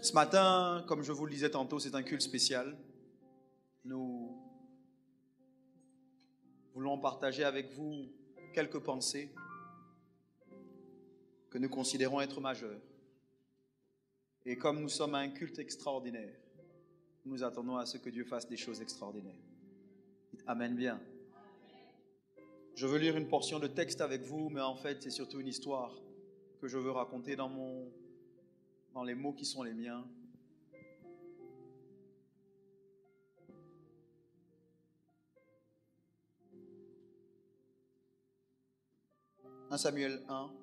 Ce matin, comme je vous le disais tantôt, c'est un culte spécial. Nous voulons partager avec vous quelques pensées que nous considérons être majeures. Et comme nous sommes à un culte extraordinaire, nous attendons à ce que Dieu fasse des choses extraordinaires. Amen bien. Je veux lire une portion de texte avec vous, mais en fait, c'est surtout une histoire que je veux raconter dans les mots qui sont les miens. « 1 Samuel 1.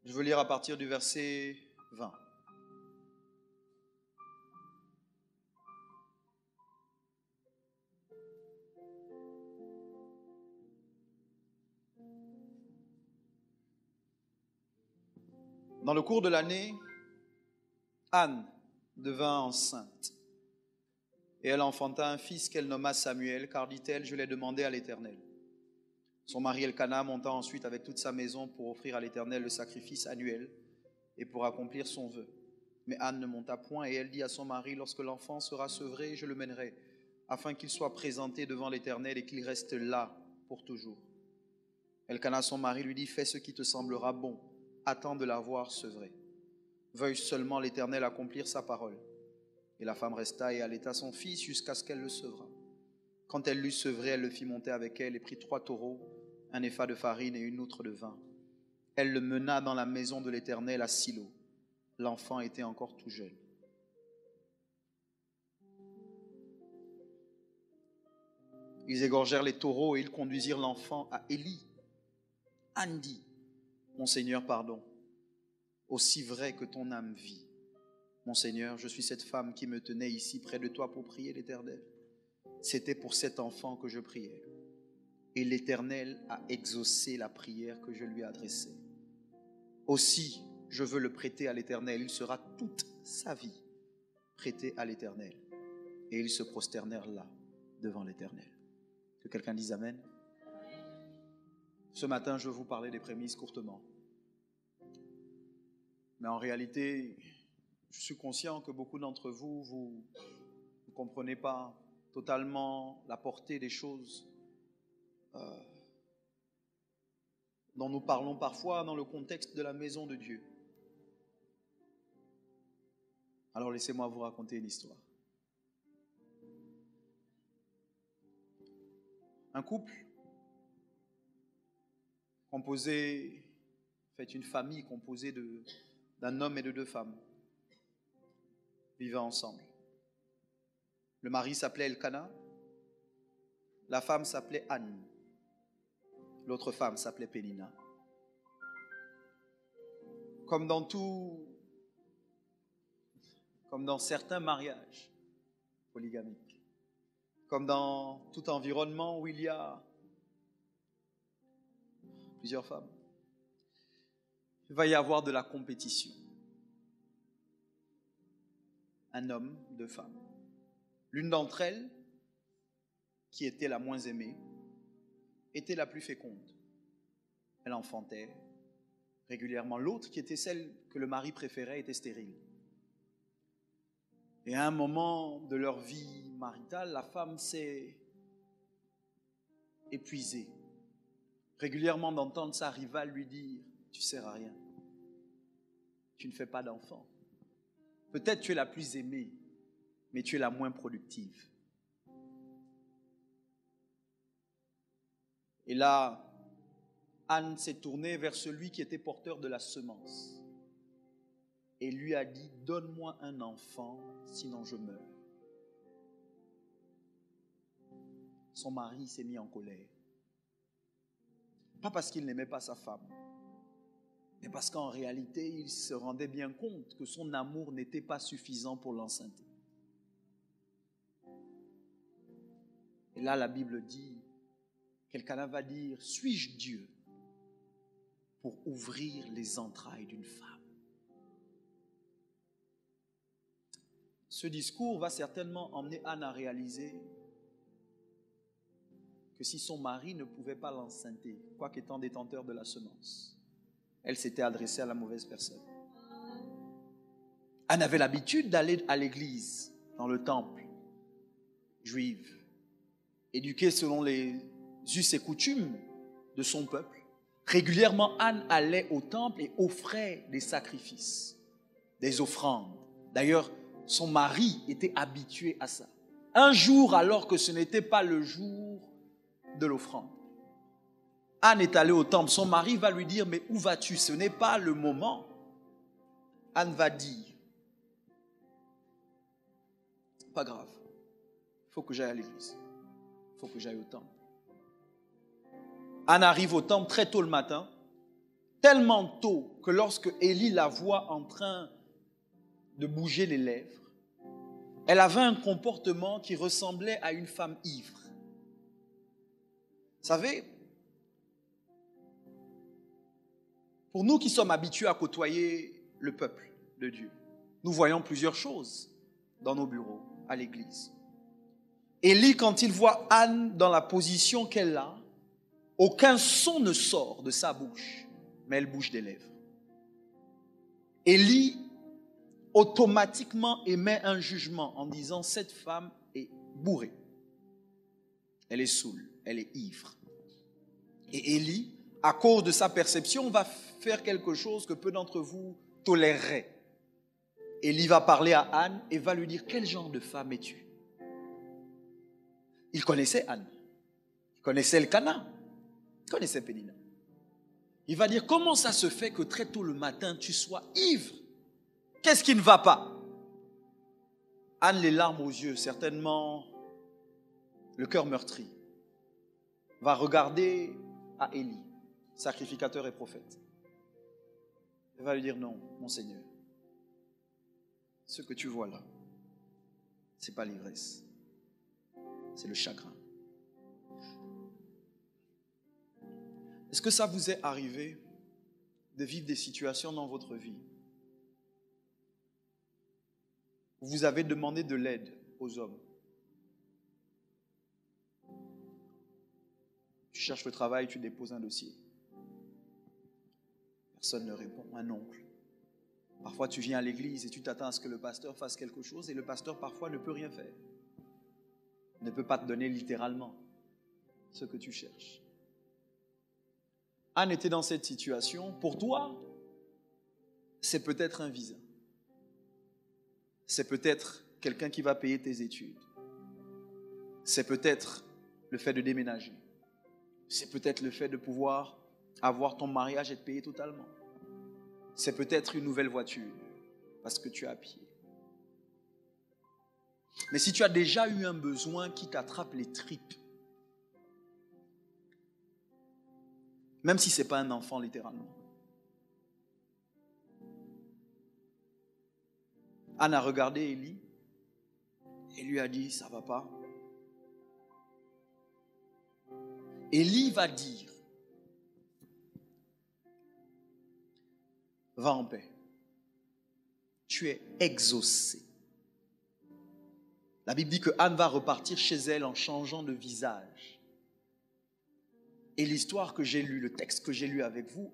Je veux lire à partir du verset 20. Dans le cours de l'année, Anne devint enceinte et elle enfanta un fils qu'elle nomma Samuel, car dit-elle, je l'ai demandé à l'Éternel. Son mari Elkana monta ensuite avec toute sa maison pour offrir à l'Éternel le sacrifice annuel et pour accomplir son vœu. Mais Anne ne monta point et elle dit à son mari, lorsque l'enfant sera sevré, je le mènerai, afin qu'il soit présenté devant l'Éternel et qu'il reste là pour toujours. Elkana, son mari, lui dit, fais ce qui te semblera bon, attends de la voir sevrée. Veuille seulement l'Éternel accomplir sa parole. Et la femme resta et allaita son fils jusqu'à ce qu'elle le sevrât. Quand elle l'eut sevré, elle le fit monter avec elle et prit 3 taureaux, un épha de farine et une outre de vin. Elle le mena dans la maison de l'Éternel à Silo. L'enfant était encore tout jeune. Ils égorgèrent les taureaux et ils conduisirent l'enfant à Élie. Anne dit, mon Seigneur, pardon, aussi vrai que ton âme vit. Mon Seigneur, je suis cette femme qui me tenait ici près de toi pour prier l'Éternel. C'était pour cet enfant que je priais. Et l'Éternel a exaucé la prière que je lui adressais. Aussi, je veux le prêter à l'Éternel. Il sera toute sa vie prêté à l'Éternel. Et ils se prosternèrent là, devant l'Éternel. Que quelqu'un dise Amen. Ce matin, je vais vous parler des prémices courtement. Mais en réalité, je suis conscient que beaucoup d'entre vous, vous ne comprenez pas totalement la portée des choses dont nous parlons parfois dans le contexte de la maison de Dieu. Alors laissez-moi vous raconter une histoire. Un couple une famille composée d'un homme et de 2 femmes vivaient ensemble. Le mari s'appelait Elkana, la femme s'appelait Anne, l'autre femme s'appelait Pénina. Comme dans certains mariages polygamiques, comme dans tout environnement où il y a plusieurs femmes, il va y avoir de la compétition. Un homme, 2 femmes. L'une d'entre elles, qui était la moins aimée, était la plus féconde. Elle enfantait régulièrement. L'autre, qui était celle que le mari préférait, était stérile. Et à un moment de leur vie maritale, la femme s'est épuisée. Régulièrement d'entendre sa rivale lui dire « Tu ne sers à rien. Tu ne fais pas d'enfant. Peut-être tu es la plus aimée, mais tu es la moins productive. » Et là, Anne s'est tournée vers celui qui était porteur de la semence et lui a dit, donne-moi un enfant, sinon je meurs. Son mari s'est mis en colère. Pas parce qu'il n'aimait pas sa femme, mais parce qu'en réalité, il se rendait bien compte que son amour n'était pas suffisant pour l'enceinte. Et là, la Bible dit, quelqu'un va dire, suis-je Dieu pour ouvrir les entrailles d'une femme? ce discours va certainement emmener Anne à réaliser que si son mari ne pouvait pas l'enceinte, quoique étant détenteur de la semence, elle s'était adressée à la mauvaise personne. Anne avait l'habitude d'aller à l'église, dans le temple juif, éduquée selon les us et coutumes de son peuple. Régulièrement, Anne allait au temple et offrait des sacrifices, des offrandes. D'ailleurs, son mari était habitué à ça. Un jour, alors que ce n'était pas le jour de l'offrande, Anne est allée au temple. Son mari va lui dire, mais où vas-tu? Ce n'est pas le moment. Anne va dire, pas grave, il faut que j'aille à l'église, il faut que j'aille au temple. Anne arrive au temple très tôt le matin, tellement tôt que lorsque Élie la voit en train de bouger les lèvres, elle avait un comportement qui ressemblait à une femme ivre. Vous savez, pour nous qui sommes habitués à côtoyer le peuple de Dieu, nous voyons plusieurs choses dans nos bureaux, à l'église. Élie, quand il voit Anne dans la position qu'elle a, aucun son ne sort de sa bouche, mais elle bouge des lèvres. Élie automatiquement émet un jugement en disant, cette femme est bourrée. Elle est saoule, elle est ivre. Et Élie, à cause de sa perception, va faire quelque chose que peu d'entre vous toléreraient. Élie va parler à Anne et va lui dire, quel genre de femme es-tu? Il connaissait Anne, il connaissait Elkana, il connaissait Pénina. Il va dire, comment ça se fait que très tôt le matin, tu sois ivre? Qu'est-ce qui ne va pas? Anne, les larmes aux yeux, certainement le cœur meurtri, va regarder à Élie, sacrificateur et prophète. Elle va lui dire, non, mon Seigneur, ce que tu vois là, ce n'est pas l'ivresse, c'est le chagrin. Est-ce que ça vous est arrivé de vivre des situations dans votre vie où vous avez demandé de l'aide aux hommes? Tu cherches le travail, tu déposes un dossier. Personne ne répond, un oncle. Parfois tu viens à l'église et tu t'attends à ce que le pasteur fasse quelque chose et le pasteur parfois ne peut rien faire. Il ne peut pas te donner littéralement ce que tu cherches. Anne était dans cette situation. Pour toi, c'est peut-être un visa. C'est peut-être quelqu'un qui va payer tes études. C'est peut-être le fait de déménager. C'est peut-être le fait de pouvoir avoir ton mariage et te payer totalement. C'est peut-être une nouvelle voiture parce que tu es à pied. Mais si tu as déjà eu un besoin qui t'attrape les tripes, même si ce n'est pas un enfant littéralement, Anne a regardé Élie et lui a dit, ça ne va pas. Élie va dire, va en paix. Tu es exaucé. La Bible dit que Anne va repartir chez elle en changeant de visage. Et l'histoire que j'ai lue, le texte que j'ai lu avec vous,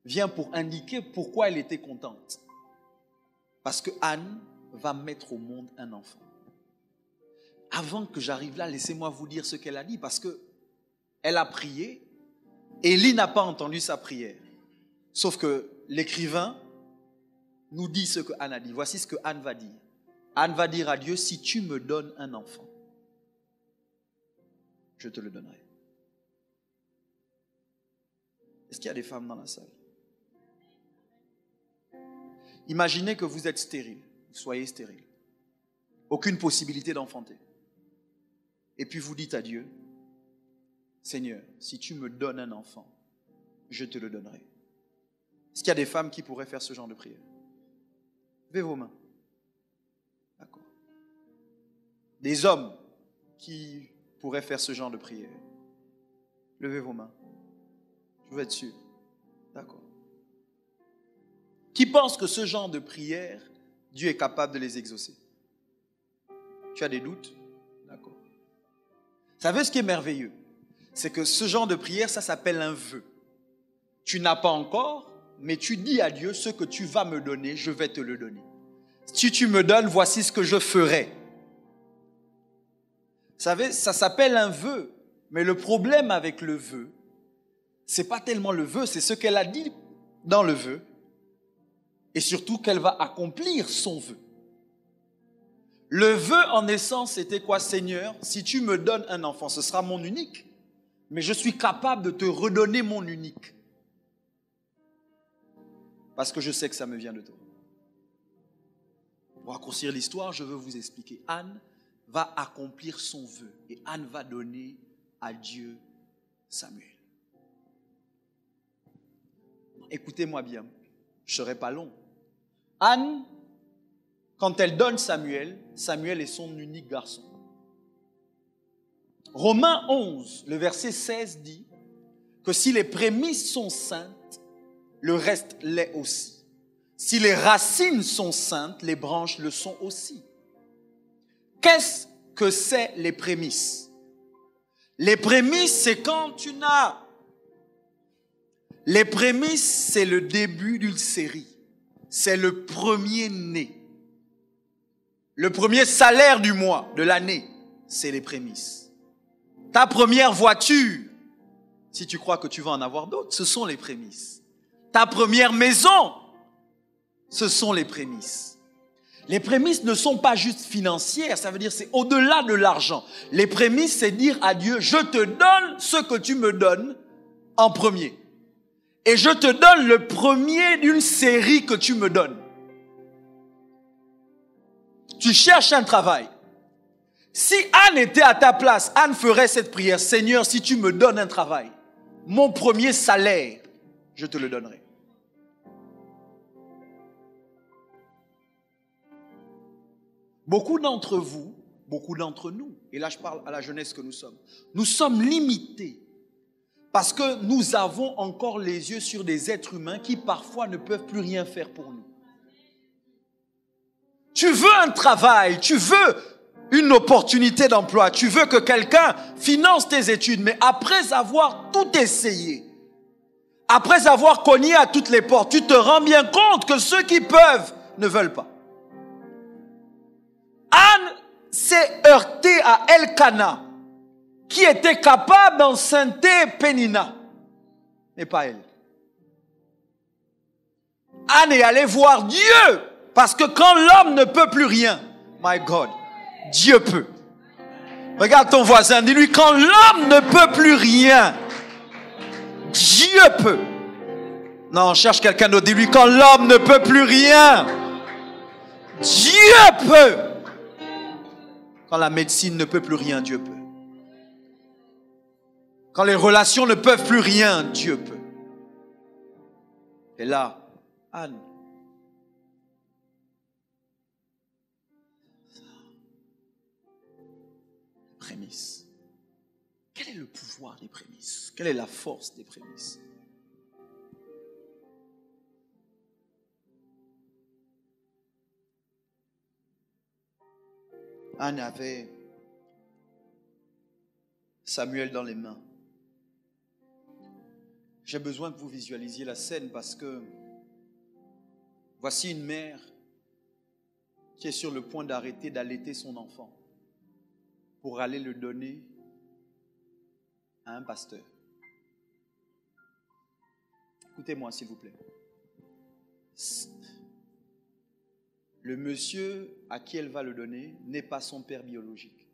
vient pour indiquer pourquoi elle était contente. Parce que Anne va mettre au monde un enfant. Avant que j'arrive là, laissez-moi vous dire ce qu'elle a dit, parce que elle a prié. Élie n'a pas entendu sa prière. Sauf que l'écrivain nous dit ce que Anne a dit. Voici ce que Anne va dire. Anne va dire à Dieu, si tu me donnes un enfant, je te le donnerai. Est-ce qu'il y a des femmes dans la salle? Imaginez que vous êtes stérile, vous soyez stérile. Aucune possibilité d'enfanter. Et puis vous dites à Dieu, Seigneur, si tu me donnes un enfant, je te le donnerai. Est-ce qu'il y a des femmes qui pourraient faire ce genre de prière? Levez vos mains. D'accord. Des hommes qui pourraient faire ce genre de prière? Levez vos mains. Je veux être sûr. D'accord. Qui pense que ce genre de prière, Dieu est capable de les exaucer? Tu as des doutes? D'accord. Vous savez ce qui est merveilleux? C'est que ce genre de prière, ça s'appelle un vœu. Tu n'as pas encore, mais tu dis à Dieu, ce que tu vas me donner, je vais te le donner. Si tu me donnes, voici ce que je ferai. Vous savez, ça s'appelle un vœu. Mais le problème avec le vœu, c'est pas tellement le vœu, c'est ce qu'elle a dit dans le vœu. Et surtout qu'elle va accomplir son vœu. Le vœu en essence, c'était quoi? Seigneur, si tu me donnes un enfant, ce sera mon unique. Mais je suis capable de te redonner mon unique. Parce que je sais que ça me vient de toi. Pour raccourcir l'histoire, je veux vous expliquer. Anne va accomplir son vœu. Et Anne va donner à Dieu Samuel. Écoutez-moi bien, je ne serai pas long. Anne, quand elle donne Samuel, Samuel est son unique garçon. Romains 11, le verset 16 dit que si les prémices sont saintes, le reste l'est aussi. Si les racines sont saintes, les branches le sont aussi. Qu'est-ce que c'est les prémices? Les prémices, c'est quand tu n'as... Les prémices, c'est le début d'une série. C'est le premier né. Le premier salaire du mois, de l'année, c'est les prémices. Ta première voiture, si tu crois que tu vas en avoir d'autres, ce sont les prémices. Ta première maison, ce sont les prémices. Les prémices ne sont pas juste financières, ça veut dire c'est au-delà de l'argent. Les prémices, c'est dire à Dieu, je te donne ce que tu me donnes en premier. Et je te donne le premier d'une série que tu me donnes. Tu cherches un travail. Si Anne était à ta place, Anne ferait cette prière. Seigneur, si tu me donnes un travail, mon premier salaire, je te le donnerai. Beaucoup d'entre vous, beaucoup d'entre nous, et là je parle à la jeunesse que nous sommes limités parce que nous avons encore les yeux sur des êtres humains qui parfois ne peuvent plus rien faire pour nous. Tu veux un travail, tu veux une opportunité d'emploi, tu veux que quelqu'un finance tes études, mais après avoir tout essayé, après avoir cogné à toutes les portes, tu te rends bien compte que ceux qui peuvent ne veulent pas. Anne s'est heurtée à Elkana, qui était capable d'enceintrer Pénina, mais pas elle. Anne est allée voir Dieu, parce que quand l'homme ne peut plus rien, my God, Dieu peut. Regarde ton voisin, dis-lui, quand l'homme ne peut plus rien, Dieu peut. Non, cherche quelqu'un d'autre, dis-lui, quand l'homme ne peut plus rien, Dieu peut. Quand la médecine ne peut plus rien, Dieu peut. Quand les relations ne peuvent plus rien, Dieu peut. Et là, Anne, prémices. Quel est le pouvoir des prémices? Quelle est la force des prémices? Anne avait Samuel dans les mains. J'ai besoin que vous visualisiez la scène parce que voici une mère qui est sur le point d'arrêter d'allaiter son enfant pour aller le donner à un pasteur. Écoutez-moi s'il vous plaît. Le monsieur à qui elle va le donner n'est pas son père biologique.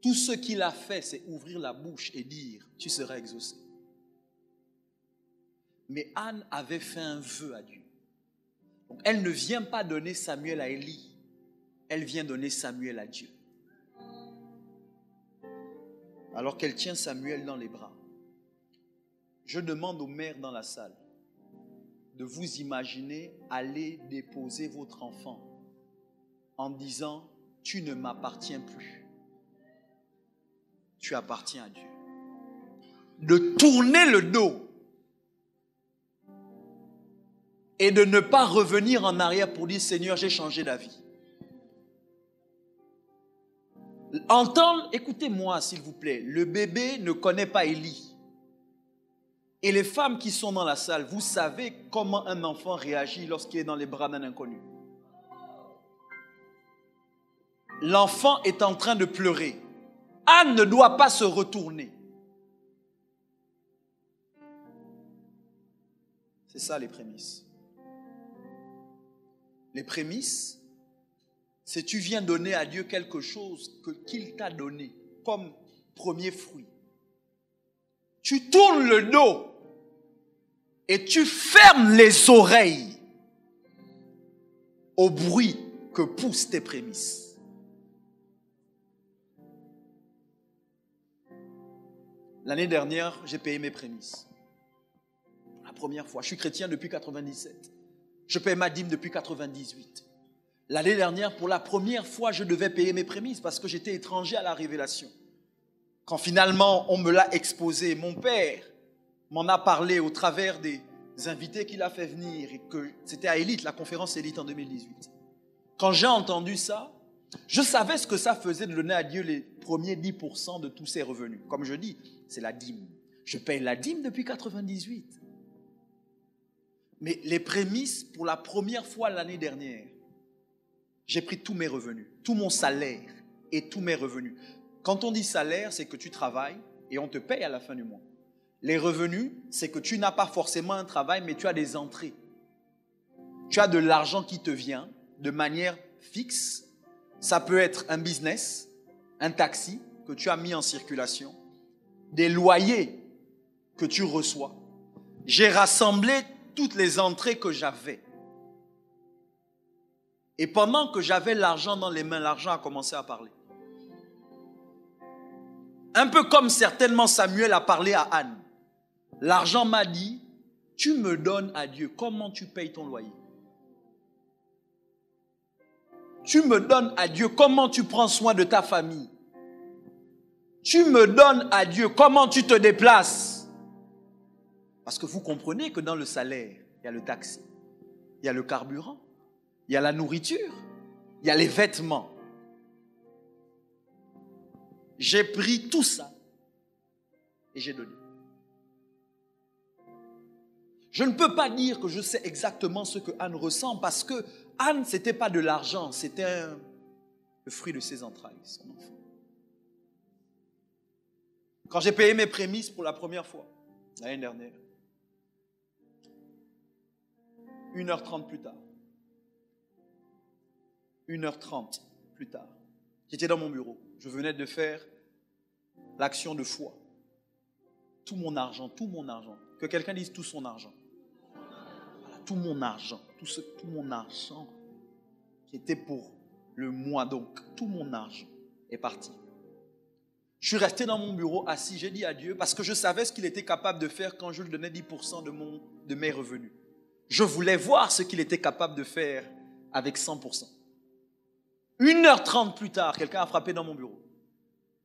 Tout ce qu'il a fait, c'est ouvrir la bouche et dire, tu seras exaucé. Mais Anne avait fait un vœu à Dieu. Donc, elle ne vient pas donner Samuel à Élie. Elle vient donner Samuel à Dieu. Alors qu'elle tient Samuel dans les bras, je demande aux mères dans la salle de vous imaginer aller déposer votre enfant en disant, tu ne m'appartiens plus. Tu appartiens à Dieu. De tourner le dos et de ne pas revenir en arrière pour dire, Seigneur, j'ai changé d'avis. Écoutez-moi s'il vous plaît, le bébé ne connaît pas Élie. Et les femmes qui sont dans la salle, vous savez comment un enfant réagit lorsqu'il est dans les bras d'un inconnu. L'enfant est en train de pleurer. Anne ne doit pas se retourner. C'est ça les prémices. Les prémices, c'est tu viens donner à Dieu quelque chose qu'il t'a donné comme premier fruit. Tu tournes le dos et tu fermes les oreilles au bruit que poussent tes prémices. L'année dernière, j'ai payé mes prémices. La première fois. Je suis chrétien depuis 97. Je paye ma dîme depuis 98. L'année dernière, pour la première fois, je devais payer mes prémices parce que j'étais étranger à la révélation. Quand finalement, on me l'a exposé, mon père m'en a parlé au travers des invités qu'il a fait venir. Et que c'était à Élite, la conférence Élite en 2018. Quand j'ai entendu ça, je savais ce que ça faisait de donner à Dieu les premiers 10% de tous ses revenus. Comme je dis, c'est la dîme. Je paye la dîme depuis 98. Mais les prémices, pour la première fois l'année dernière, j'ai pris tous mes revenus, tout mon salaire et tous mes revenus. Quand on dit salaire, c'est que tu travailles et on te paye à la fin du mois. Les revenus, c'est que tu n'as pas forcément un travail, mais tu as des entrées. Tu as de l'argent qui te vient de manière fixe. Ça peut être un business, un taxi que tu as mis en circulation, des loyers que tu reçois. J'ai rassemblé toutes les entrées que j'avais. Et pendant que j'avais l'argent dans les mains, l'argent a commencé à parler. Un peu comme certainement Samuel a parlé à Anne. L'argent m'a dit, tu me donnes à Dieu, comment tu payes ton loyer? Tu me donnes à Dieu, comment tu prends soin de ta famille? Tu me donnes à Dieu, comment tu te déplaces? Parce que vous comprenez que dans le salaire, il y a le taxi, il y a le carburant, il y a la nourriture, il y a les vêtements. J'ai pris tout ça et j'ai donné. Je ne peux pas dire que je sais exactement ce que Anne ressent parce que Anne, ce n'était pas de l'argent, c'était le fruit de ses entrailles, son enfant. Quand j'ai payé mes prémices pour la première fois, l'année dernière, 1h30 plus tard, 1h30 plus tard, j'étais dans mon bureau. Je venais de faire l'action de foi. Tout mon argent. Que quelqu'un dise tout son argent. Voilà, tout mon argent. Tout mon argent qui était pour le mois. Donc, tout mon argent est parti. Je suis resté dans mon bureau assis. J'ai dit à Dieu parce que je savais ce qu'il était capable de faire quand je lui donnais 10% de mes revenus. Je voulais voir ce qu'il était capable de faire avec 100%. 1h30 plus tard, quelqu'un a frappé dans mon bureau.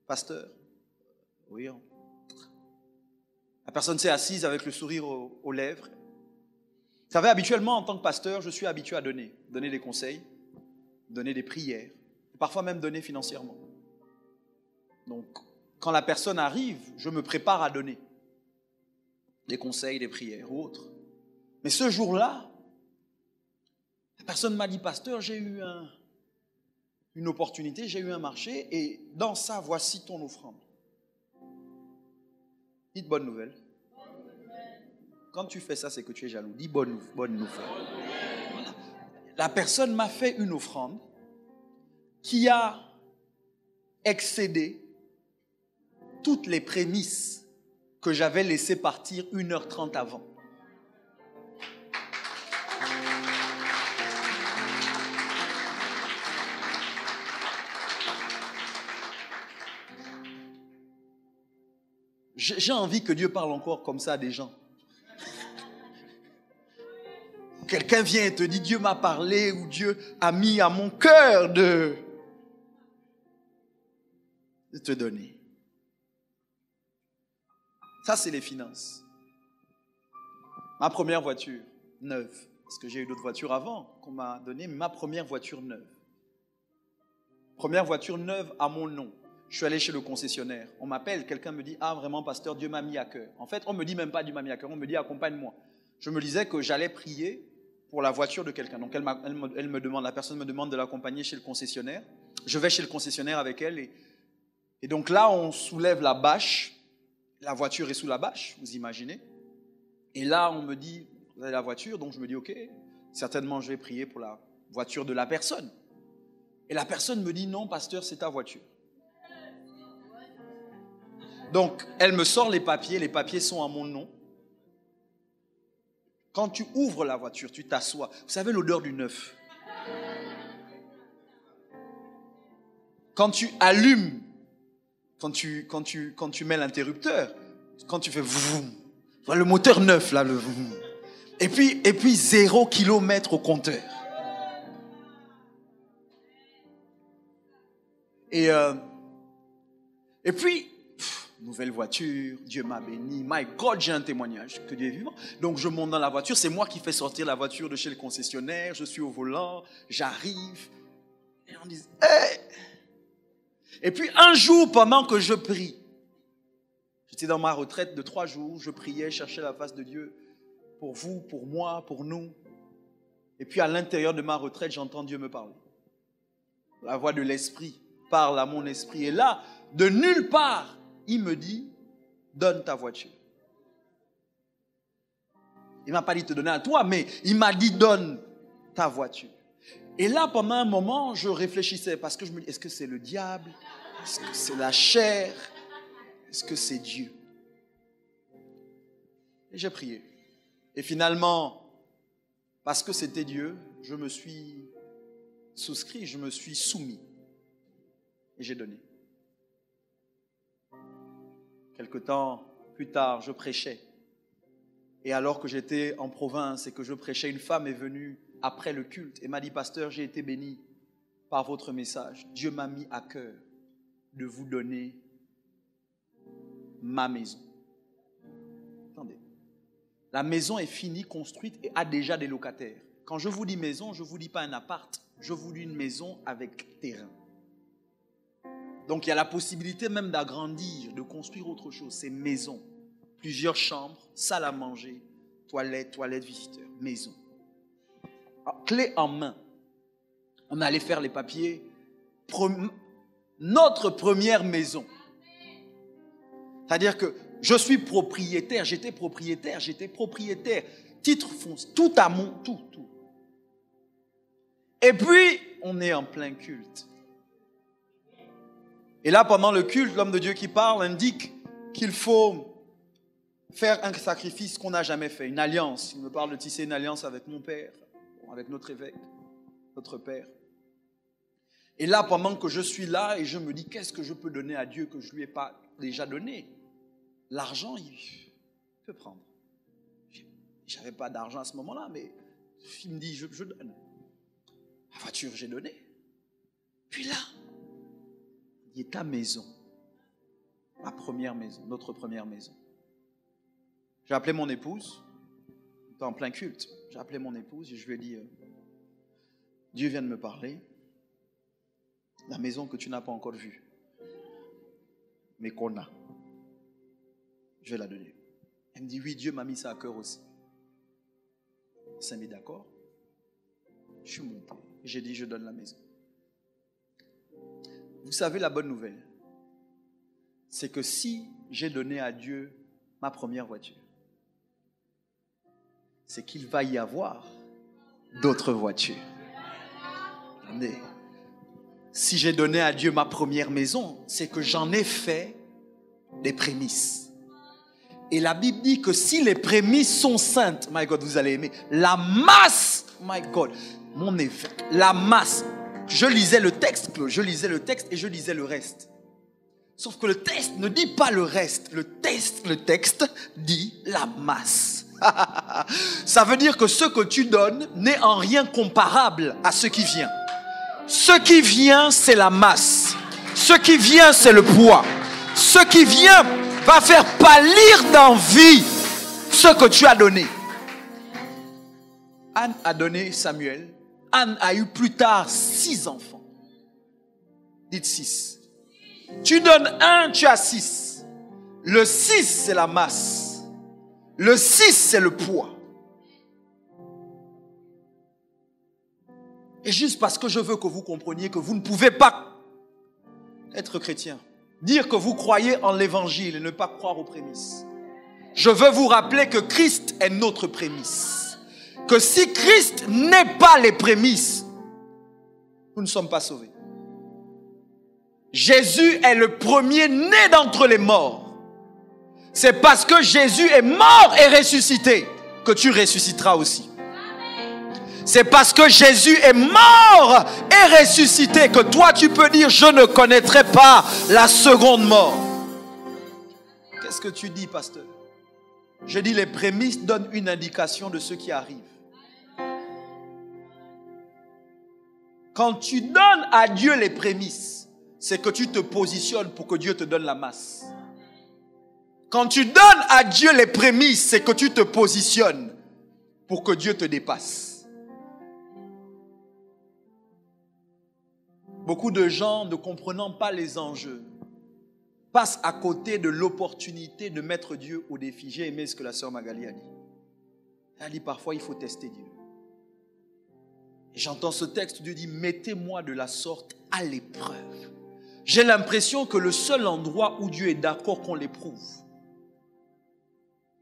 Pasteur, oui. La personne s'est assise avec le sourire aux lèvres. Vous savez, habituellement, en tant que pasteur, je suis habitué à donner des conseils, donner des prières, et parfois même donner financièrement. Donc, quand la personne arrive, je me prépare à donner des conseils, des prières ou autres. Mais ce jour-là, la personne m'a dit, pasteur, j'ai eu une opportunité, j'ai eu un marché et dans ça, voici ton offrande. Dites bonne nouvelle. Quand tu fais ça, c'est que tu es jaloux. Dis bonne nouvelle. Voilà. La personne m'a fait une offrande qui a excédé toutes les prémices que j'avais laissées partir 1h30 avant. J'ai envie que Dieu parle encore comme ça à des gens. Quelqu'un vient et te dit, Dieu m'a parlé ou Dieu a mis à mon cœur de te donner. Ça, c'est les finances. Ma première voiture, neuve. Parce que j'ai eu d'autres voitures avant qu'on m'a donné, mais ma première voiture neuve. Première voiture neuve à mon nom. Je suis allé chez le concessionnaire. On m'appelle, quelqu'un me dit, ah vraiment pasteur, Dieu m'a mis à cœur. En fait, on ne me dit même pas Dieu m'a mis à cœur, on me dit accompagne-moi. Je me disais que j'allais prier pour la voiture de quelqu'un. Donc elle me demande, la personne me demande de l'accompagner chez le concessionnaire. Je vais chez le concessionnaire avec elle et donc là on soulève la bâche. La voiture est sous la bâche, vous imaginez. Et là on me dit, vous avez la voiture, donc je me dis ok, certainement je vais prier pour la voiture de la personne. Et la personne me dit non pasteur, c'est ta voiture. Donc, elle me sort les papiers sont à mon nom. Quand tu ouvres la voiture, tu t'assois. Vous savez l'odeur du neuf. Quand tu allumes, quand tu mets l'interrupteur, quand tu fais vroom, le moteur neuf là, le vroom. Et puis 0 km au compteur. Et puis nouvelle voiture, Dieu m'a béni. My God, j'ai un témoignage que Dieu est vivant. Donc je monte dans la voiture, c'est moi qui fais sortir la voiture de chez le concessionnaire. Je suis au volant, j'arrive. Et on dit, hey! Et puis un jour, pendant que je prie, j'étais dans ma retraite de 3 jours, je priais, cherchais la face de Dieu pour vous, pour moi, pour nous. Et puis à l'intérieur de ma retraite, j'entends Dieu me parler. La voix de l'esprit parle à mon esprit. Et là, de nulle part, il me dit, donne ta voiture. Il ne m'a pas dit de te donner à toi, mais il m'a dit, donne ta voiture. Et là, pendant un moment, je réfléchissais, parce que je me dis, est-ce que c'est le diable? Est-ce que c'est la chair? Est-ce que c'est Dieu? Et j'ai prié. Et finalement, parce que c'était Dieu, je me suis souscrit, je me suis soumis. Et j'ai donné. Quelque temps plus tard, je prêchais. Et alors que j'étais en province et que je prêchais, une femme est venue après le culte et m'a dit, pasteur, j'ai été béni par votre message. Dieu m'a mis à cœur de vous donner ma maison. Attendez. La maison est finie, construite et a déjà des locataires. Quand je vous dis maison, je ne vous dis pas un appart. Je vous dis une maison avec terrain. Donc il y a la possibilité même d'agrandir, de construire autre chose. C'est maison. Plusieurs chambres, salle à manger, toilette visiteur, maison. Alors, clé en main, on allait faire les papiers. Notre première maison. C'est-à-dire que je suis propriétaire, j'étais propriétaire. Titre foncier, tout à mon, tout. Et puis, on est en plein culte. Et là, pendant le culte, l'homme de Dieu qui parle indique qu'il faut faire un sacrifice qu'on n'a jamais fait, une alliance. Il me parle de tisser une alliance avec mon père, avec notre évêque, notre père. Et là, pendant que je suis là et je me dis, qu'est-ce que je peux donner à Dieu que je ne lui ai pas déjà donné? L'argent, il peut prendre. Je n'avais pas d'argent à ce moment-là, mais il me dit, je donne. La voiture, j'ai donné. Puis là, il est ta maison, ma première maison, notre première maison. J'ai appelé mon épouse, en plein culte, j'ai appelé mon épouse et je lui ai dit, Dieu vient de me parler, la maison que tu n'as pas encore vue, mais qu'on a, je vais la donner. Elle me dit, oui, Dieu m'a mis ça à cœur aussi. On s'est mis d'accord, je suis monté, j'ai dit, je donne la maison. Vous savez la bonne nouvelle, c'est que si j'ai donné à Dieu ma première voiture, c'est qu'il va y avoir d'autres voitures. Attendez. Si j'ai donné à Dieu ma première maison, c'est que j'en ai fait des prémices. Et la Bible dit que si les prémices sont saintes, my God, vous allez aimer, la masse, my God, mon évêque, la masse. Je lisais le texte et je lisais le reste. Sauf que le texte ne dit pas le reste. Le texte dit la masse. Ça veut dire que ce que tu donnes n'est en rien comparable à ce qui vient. Ce qui vient, c'est la masse. Ce qui vient, c'est le poids. Ce qui vient va faire pâlir d'envie ce que tu as donné. Anne a donné Samuel. Anne a eu plus tard 6 enfants. Dites 6. Tu donnes 1, tu as 6. Le 6, c'est la masse. Le 6, c'est le poids. Et juste parce que je veux que vous compreniez que vous ne pouvez pas être chrétien, dire que vous croyez en l'évangile et ne pas croire aux prémices. Je veux vous rappeler que Christ est notre prémisse. Que si Christ n'est pas les prémices, nous ne sommes pas sauvés. Jésus est le premier né d'entre les morts. C'est parce que Jésus est mort et ressuscité que tu ressusciteras aussi. C'est parce que Jésus est mort et ressuscité que toi tu peux dire je ne connaîtrai pas la seconde mort. Qu'est-ce que tu dis, pasteur? Je dis les prémices donnent une indication de ce qui arrive. Quand tu donnes à Dieu les prémices, c'est que tu te positionnes pour que Dieu te donne la masse. Quand tu donnes à Dieu les prémices, c'est que tu te positionnes pour que Dieu te dépasse. Beaucoup de gens, ne comprenant pas les enjeux, passent à côté de l'opportunité de mettre Dieu au défi. J'ai aimé ce que la sœur Magali a dit. Elle a dit parfois il faut tester Dieu. Et j'entends ce texte, Dieu dit mettez-moi de la sorte à l'épreuve. J'ai l'impression que le seul endroit où Dieu est d'accord qu'on l'éprouve,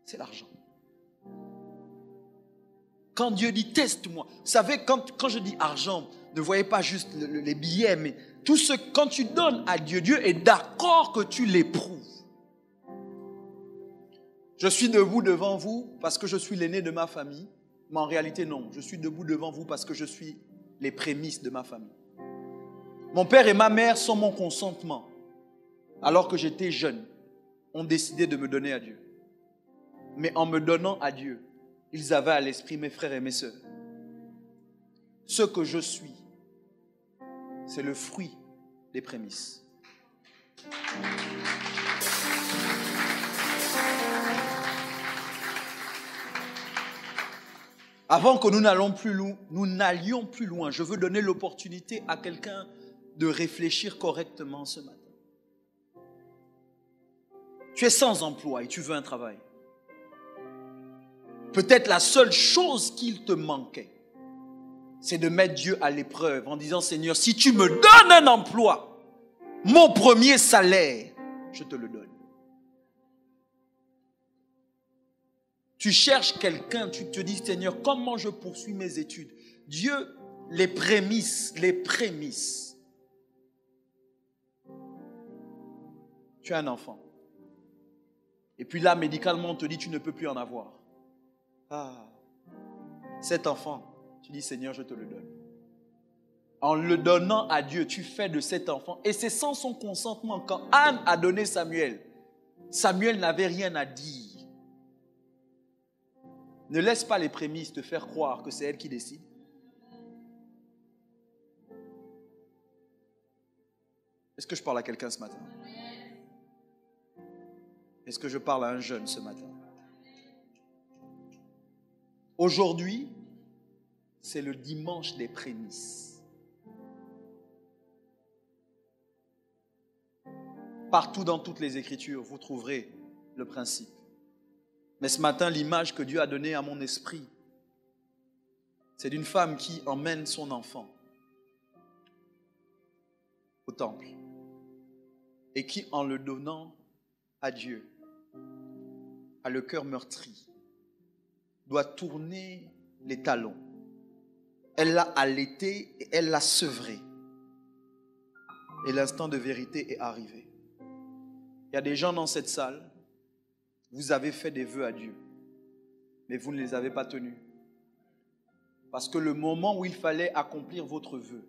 c'est l'argent. Quand Dieu dit teste-moi, vous savez, quand je dis argent, ne voyez pas juste les billets, mais tout ce, quand tu donnes à Dieu, Dieu est d'accord que tu l'éprouves. Je suis debout devant vous parce que je suis l'aîné de ma famille, mais en réalité non, je suis debout devant vous parce que je suis les prémices de ma famille. Mon père et ma mère, sans mon consentement, alors que j'étais jeune, ont décidé de me donner à Dieu. Mais en me donnant à Dieu, ils avaient à l'esprit mes frères et mes sœurs. Ce que je suis, c'est le fruit des prémices. Avant que nous n'allions plus loin, je veux donner l'opportunité à quelqu'un de réfléchir correctement ce matin. Tu es sans emploi et tu veux un travail. Peut-être la seule chose qu'il te manquait, c'est de mettre Dieu à l'épreuve en disant, Seigneur, si tu me donnes un emploi, mon premier salaire, je te le donne. Tu cherches quelqu'un, tu te dis, Seigneur, comment je poursuis mes études? Dieu, les prémices. Tu as un enfant. Et puis là, médicalement, on te dit, tu ne peux plus en avoir. Ah, cet enfant, tu dis, Seigneur, je te le donne. En le donnant à Dieu, tu fais de cet enfant. Et c'est sans son consentement. Quand Anne a donné Samuel, Samuel n'avait rien à dire. Ne laisse pas les prémices te faire croire que c'est elle qui décide. Est-ce que je parle à quelqu'un ce matin? Est-ce que je parle à un jeune ce matin? Aujourd'hui, c'est le dimanche des prémices. Partout dans toutes les Écritures, vous trouverez le principe. Mais ce matin, l'image que Dieu a donnée à mon esprit, c'est d'une femme qui emmène son enfant au temple et qui, en le donnant à Dieu, a le cœur meurtri, doit tourner les talons. Elle l'a allaité et elle l'a sevré. Et l'instant de vérité est arrivé. Il y a des gens dans cette salle, vous avez fait des vœux à Dieu, mais vous ne les avez pas tenus. Parce que le moment où il fallait accomplir votre vœu,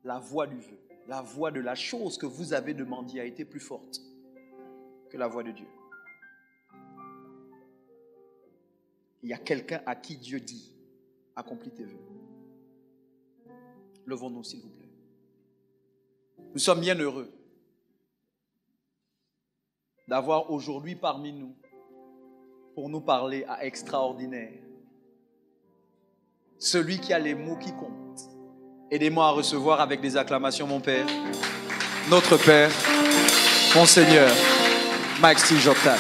la voix du vœu, la voix de la chose que vous avez demandée a été plus forte que la voix de Dieu. Il y a quelqu'un à qui Dieu dit, accomplis tes vœux. Levons-nous s'il vous plaît. Nous sommes bien heureux d'avoir aujourd'hui parmi nous, pour nous parler à extraordinaire, celui qui a les mots qui comptent Aidez-moi à recevoir avec des acclamations mon Père, notre Père, mon Seigneur, Mike Steve Joktan.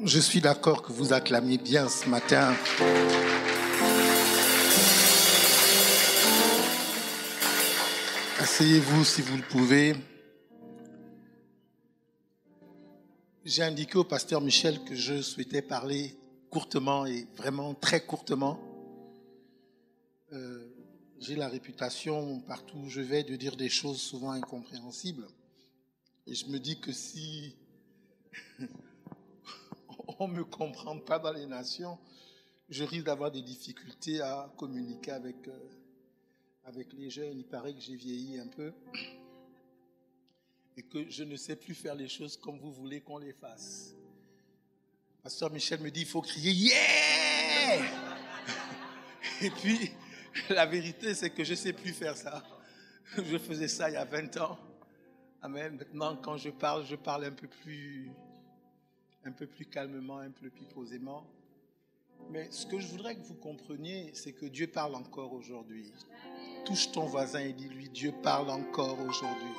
Je suis d'accord que vous acclamiez bien ce matin. Asseyez-vous si vous le pouvez. J'ai indiqué au pasteur Michel que je souhaitais parler courtement et vraiment très courtement. J'ai la réputation partout où je vais de dire des choses souvent incompréhensibles. Et je me dis que si on ne me comprend pas dans les nations, je risque d'avoir des difficultés à communiquer avec les jeunes. Il paraît que j'ai vieilli un peu et que je ne sais plus faire les choses comme vous voulez qu'on les fasse. Pasteur Michel me dit, il faut crier « Yeah !» Et puis, la vérité, c'est que je ne sais plus faire ça. Je faisais ça il y a 20 ans. Amen. Maintenant, quand je parle un peu plus calmement, un peu plus posément. Mais ce que je voudrais que vous compreniez, c'est que Dieu parle encore aujourd'hui. Touche ton voisin et dis-lui, Dieu parle encore aujourd'hui.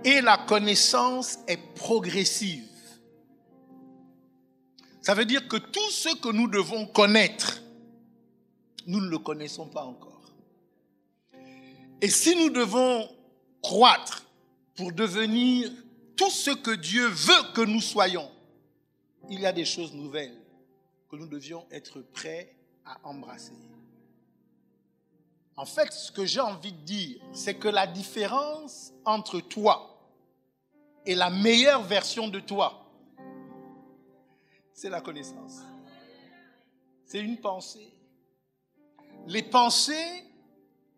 Et la connaissance est progressive. Ça veut dire que tout ce que nous devons connaître, nous ne le connaissons pas encore. Et si nous devons croître pour devenir tout ce que Dieu veut que nous soyons, il y a des choses nouvelles que nous devions être prêts à embrasser. En fait, ce que j'ai envie de dire, c'est que la différence entre toi et la meilleure version de toi, c'est la connaissance. C'est une pensée. Les pensées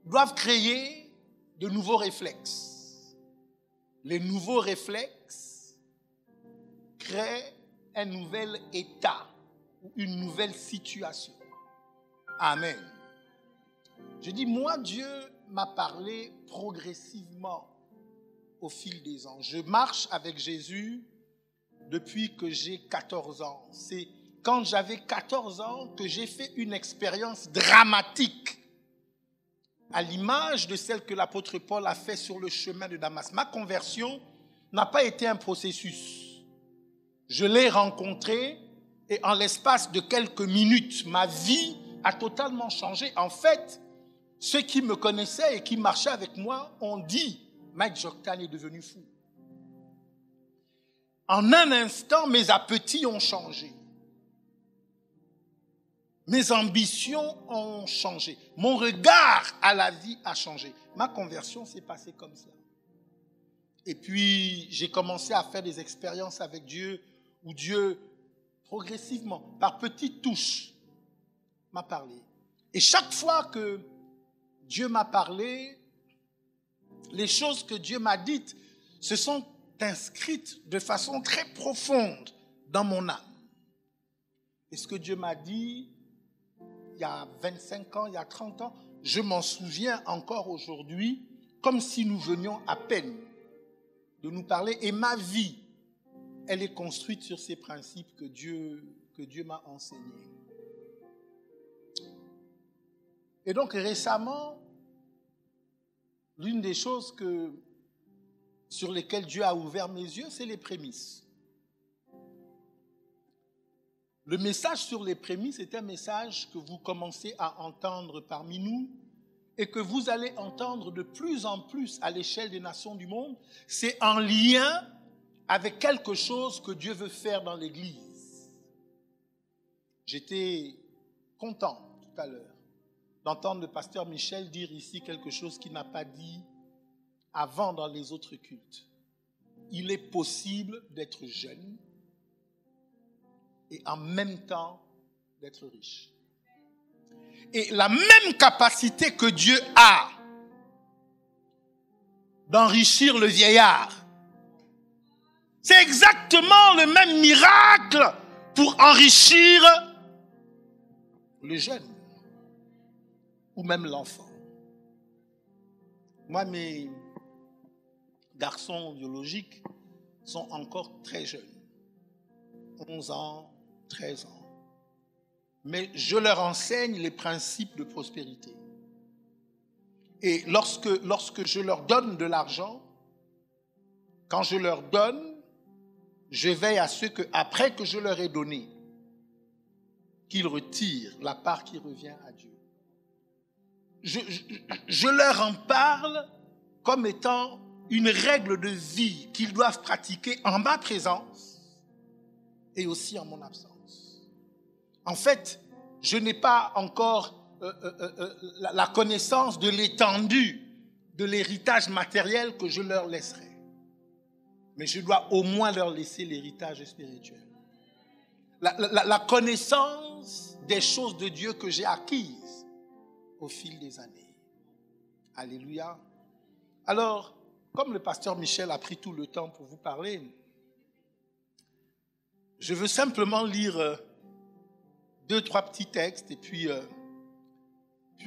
doivent créer de nouveaux réflexes. Les nouveaux réflexes créent un nouvel état ou une nouvelle situation. Amen. Je dis, moi, Dieu m'a parlé progressivement au fil des ans. Je marche avec Jésus depuis que j'ai 14 ans. C'est quand j'avais 14 ans que j'ai fait une expérience dramatique à l'image de celle que l'apôtre Paul a fait sur le chemin de Damas. Ma conversion n'a pas été un processus. Je l'ai rencontré et en l'espace de quelques minutes, ma vie a totalement changé. En fait, ceux qui me connaissaient et qui marchaient avec moi ont dit « Mike Joktan est devenu fou ». En un instant, mes appétits ont changé. Mes ambitions ont changé. Mon regard à la vie a changé. Ma conversion s'est passée comme ça. Et puis, j'ai commencé à faire des expériences avec Dieu où Dieu, progressivement, par petites touches, m'a parlé. Et chaque fois que Dieu m'a parlé, les choses que Dieu m'a dites se sont inscrites de façon très profonde dans mon âme. Et ce que Dieu m'a dit il y a 25 ans, il y a 30 ans, je m'en souviens encore aujourd'hui, comme si nous venions à peine de nous parler. Et ma vie, elle est construite sur ces principes que Dieu m'a enseignés. Et donc récemment, l'une des choses sur lesquelles Dieu a ouvert mes yeux, c'est les prémices. Le message sur les prémices est un message que vous commencez à entendre parmi nous et que vous allez entendre de plus en plus à l'échelle des nations du monde. C'est en lien avec quelque chose que Dieu veut faire dans l'Église. J'étais content tout à l'heure d'entendre le pasteur Michel dire ici quelque chose qu'il n'a pas dit avant dans les autres cultes. Il est possible d'être jeune et en même temps d'être riche. Et la même capacité que Dieu a d'enrichir le vieillard, c'est exactement le même miracle pour enrichir le jeune ou même l'enfant. Moi, mes garçons biologiques sont encore très jeunes. 11 ans, 13 ans. Mais je leur enseigne les principes de prospérité. Et lorsque je leur donne de l'argent, quand je leur donne, je veille à ce qu'après que je leur ai donné, qu'ils retirent la part qui revient à Dieu. Je leur en parle comme étant une règle de vie qu'ils doivent pratiquer en ma présence et aussi en mon absence. En fait, je n'ai pas encore la connaissance de l'étendue de l'héritage matériel que je leur laisserai. Mais je dois au moins leur laisser l'héritage spirituel. La connaissance des choses de Dieu que j'ai acquises au fil des années. Alléluia. Alors, comme le pasteur Michel a pris tout le temps pour vous parler, je veux simplement lire 2-3 petits textes et puis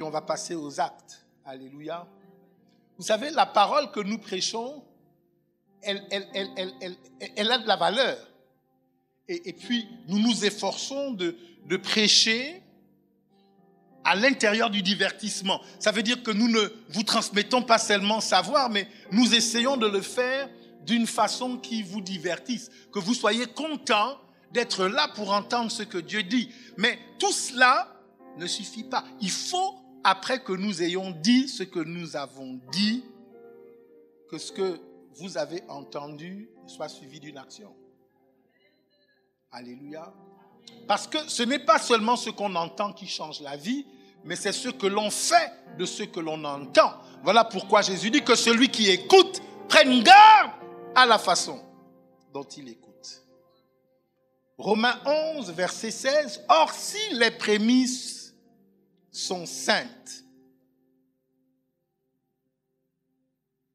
on va passer aux actes. Alléluia. Vous savez, la parole que nous prêchons, elle a de la valeur. Et puis, nous nous efforçons de prêcher à l'intérieur du divertissement. Ça veut dire que nous ne vous transmettons pas seulement savoir, mais nous essayons de le faire d'une façon qui vous divertisse, que vous soyez contents d'être là pour entendre ce que Dieu dit. Mais tout cela ne suffit pas. Il faut, après que nous ayons dit ce que nous avons dit, que ce que vous avez entendu soit suivi d'une action. Alléluia. Parce que ce n'est pas seulement ce qu'on entend qui change la vie, mais c'est ce que l'on fait de ce que l'on entend. Voilà pourquoi Jésus dit que celui qui écoute prenne garde à la façon dont il écoute. Romains 11, verset 16. Or, si les prémices sont saintes,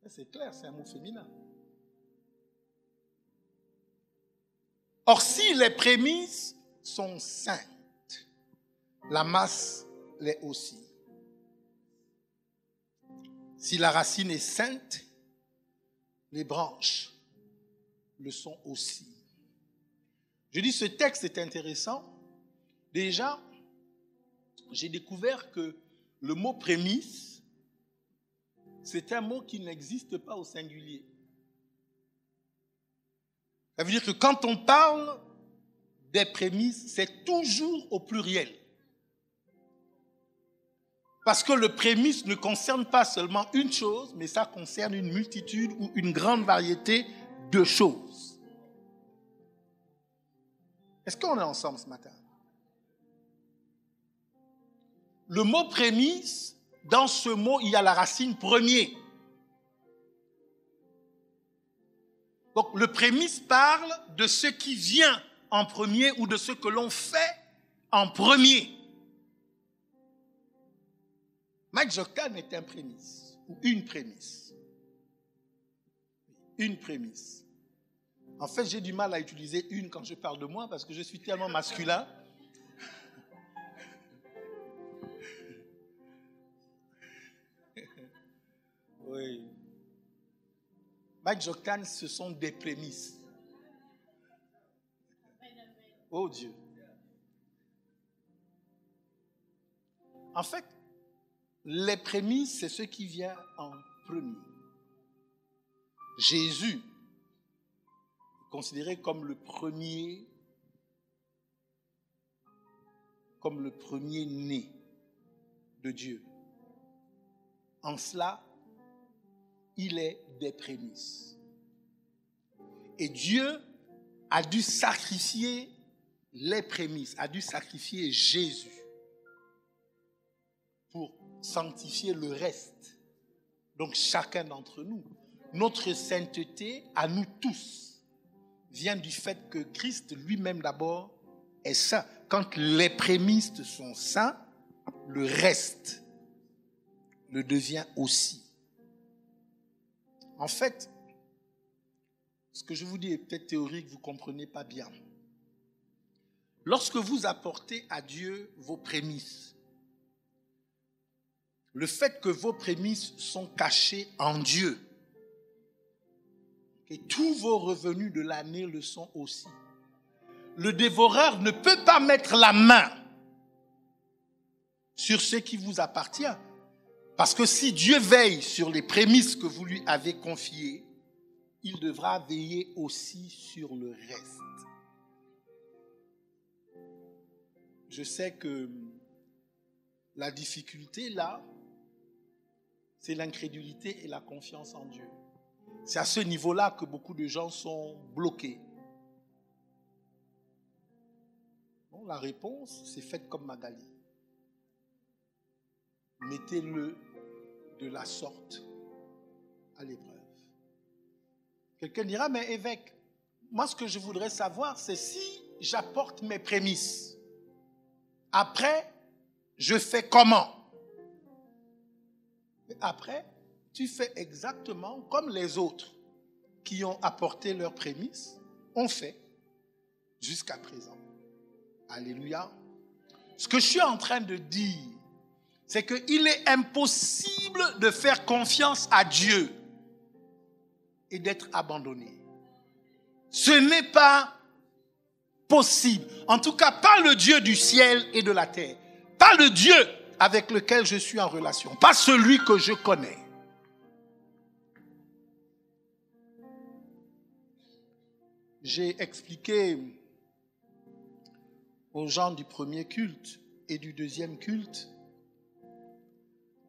c'est clair, c'est un mot féminin. Or, si les prémices sont saintes, la masse l'est aussi. Si la racine est sainte, les branches le sont aussi. Je dis, ce texte est intéressant. Déjà, j'ai découvert que le mot prémisse, c'est un mot qui n'existe pas au singulier. Ça veut dire que quand on parle des prémices, c'est toujours au pluriel. Parce que le prémisse ne concerne pas seulement une chose, mais ça concerne une multitude ou une grande variété de choses. Est-ce qu'on est ensemble ce matin? Le mot prémisse, dans ce mot, il y a la racine premier. Donc, le prémisse parle de ce qui vient en premier ou de ce que l'on fait en premier. Mike Joktan est un prémisse, ou une prémisse. Une prémisse. En fait, j'ai du mal à utiliser une quand je parle de moi parce que je suis tellement masculin. Oui. Mike Joktan, ce sont des prémices. Oh Dieu. En fait, les prémices, c'est ce qui vient en premier. Jésus, considéré comme le premier né de Dieu. En cela, il est des prémices. Et Dieu a dû sacrifier les prémices, a dû sacrifier Jésus pour sanctifier le reste. Donc chacun d'entre nous, notre sainteté à nous tous vient du fait que Christ lui-même d'abord est saint. Quand les prémices sont saints, le reste le devient aussi. En fait, ce que je vous dis est peut-être théorique, vous ne comprenez pas bien. Lorsque vous apportez à Dieu vos prémices, le fait que vos prémices sont cachées en Dieu Et tous vos revenus de l'année le sont aussi. Le dévoreur ne peut pas mettre la main sur ce qui vous appartient. Parce que si Dieu veille sur les prémices que vous lui avez confiées, il devra veiller aussi sur le reste. Je sais que la difficulté là, c'est l'incrédulité et la confiance en Dieu. C'est à ce niveau-là que beaucoup de gens sont bloqués. Bon, la réponse, c'est faites comme Magali. Mettez-le de la sorte à l'épreuve. Quelqu'un dira, mais évêque, moi ce que je voudrais savoir, c'est si j'apporte mes prémices. Après, je fais comment? Après, tu fais exactement comme les autres qui ont apporté leurs prémices ont fait jusqu'à présent. Alléluia. Ce que je suis en train de dire, c'est qu'il est impossible de faire confiance à Dieu et d'être abandonné. Ce n'est pas possible. En tout cas, pas le Dieu du ciel et de la terre. Pas le Dieu avec lequel je suis en relation. Pas celui que je connais. J'ai expliqué aux gens du premier culte et du deuxième culte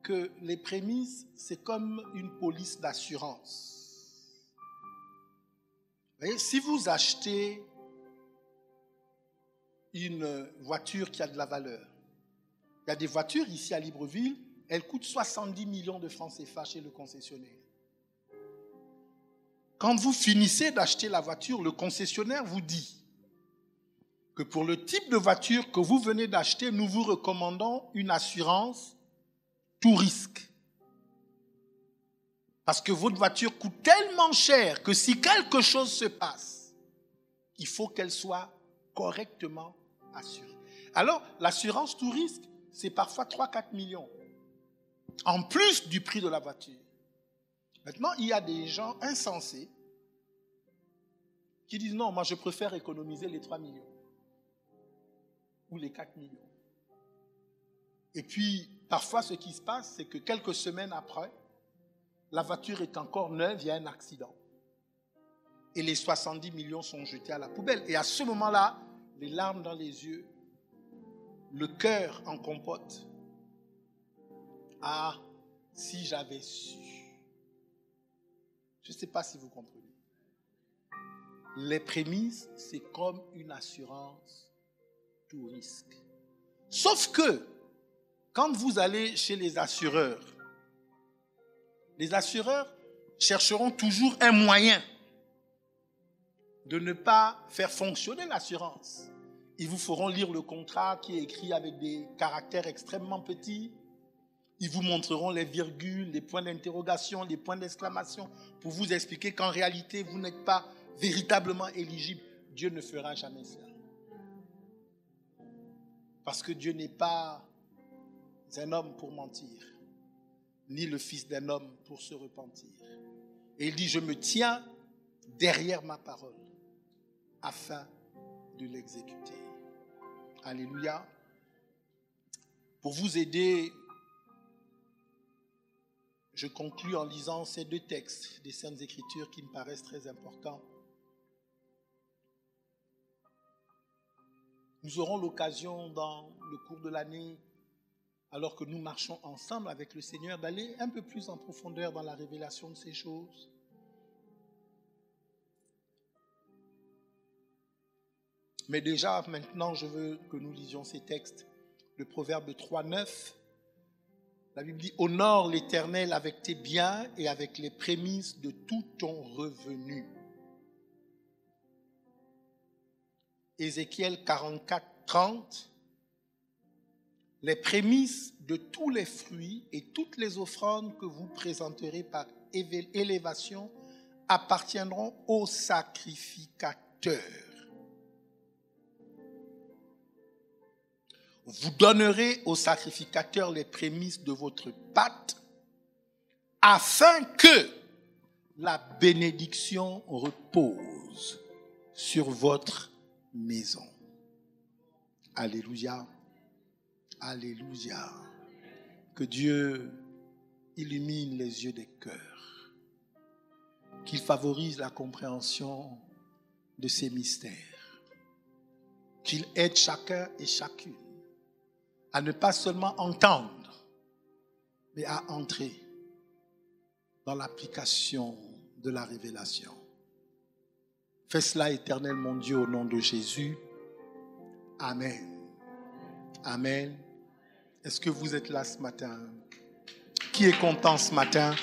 que les prémices, c'est comme une police d'assurance. Vous voyez, si vous achetez une voiture qui a de la valeur, il y a des voitures ici à Libreville, elles coûtent 70 millions de francs CFA chez le concessionnaire. Quand vous finissez d'acheter la voiture, le concessionnaire vous dit que pour le type de voiture que vous venez d'acheter, nous vous recommandons une assurance tout risque. Parce que votre voiture coûte tellement cher que si quelque chose se passe, il faut qu'elle soit correctement assurée. Alors, l'assurance tout risque, c'est parfois 3-4 millions. En plus du prix de la voiture. Maintenant, il y a des gens insensés qui disent non, moi je préfère économiser les 3 millions ou les 4 millions. Et puis, parfois ce qui se passe, c'est que quelques semaines après, la voiture est encore neuve, il y a un accident. Et les 70 millions sont jetés à la poubelle. Et à ce moment-là, les larmes dans les yeux, le cœur en compote. Ah, si j'avais su. Je ne sais pas si vous comprenez. Les prémices, c'est comme une assurance tout risque. Sauf que, quand vous allez chez les assureurs chercheront toujours un moyen de ne pas faire fonctionner l'assurance. Ils vous feront lire le contrat qui est écrit avec des caractères extrêmement petits. Ils vous montreront les virgules, les points d'interrogation, les points d'exclamation pour vous expliquer qu'en réalité, vous n'êtes pas véritablement éligible. Dieu ne fera jamais cela. Parce que Dieu n'est pas un homme pour mentir, ni le fils d'un homme pour se repentir. Et il dit, je me tiens derrière ma parole afin de l'exécuter. Alléluia. Pour vous aider, je conclus en lisant ces deux textes des Saintes Écritures qui me paraissent très importants. Nous aurons l'occasion dans le cours de l'année, alors que nous marchons ensemble avec le Seigneur, d'aller un peu plus en profondeur dans la révélation de ces choses. Mais déjà, maintenant, je veux que nous lisions ces textes. Le Proverbe 3:9, la Bible dit « Honore l'Éternel avec tes biens et avec les prémices de tout ton revenu. » Ézéchiel 44:30, « Les prémices de tous les fruits et toutes les offrandes que vous présenterez par élévation appartiendront au sacrificateur. Vous donnerez au sacrificateur les prémices de votre pâte, afin que, la bénédiction repose sur votre maison. Alléluia. Alléluia. Que Dieu illumine les yeux des cœurs. Qu'il favorise la compréhension de ces mystères. Qu'il aide chacun et chacune à ne pas seulement entendre, mais à entrer dans l'application de la révélation. Fais cela, Éternel mon Dieu, au nom de Jésus. Amen. Amen. Est-ce que vous êtes là ce matin? Qui est content ce matin?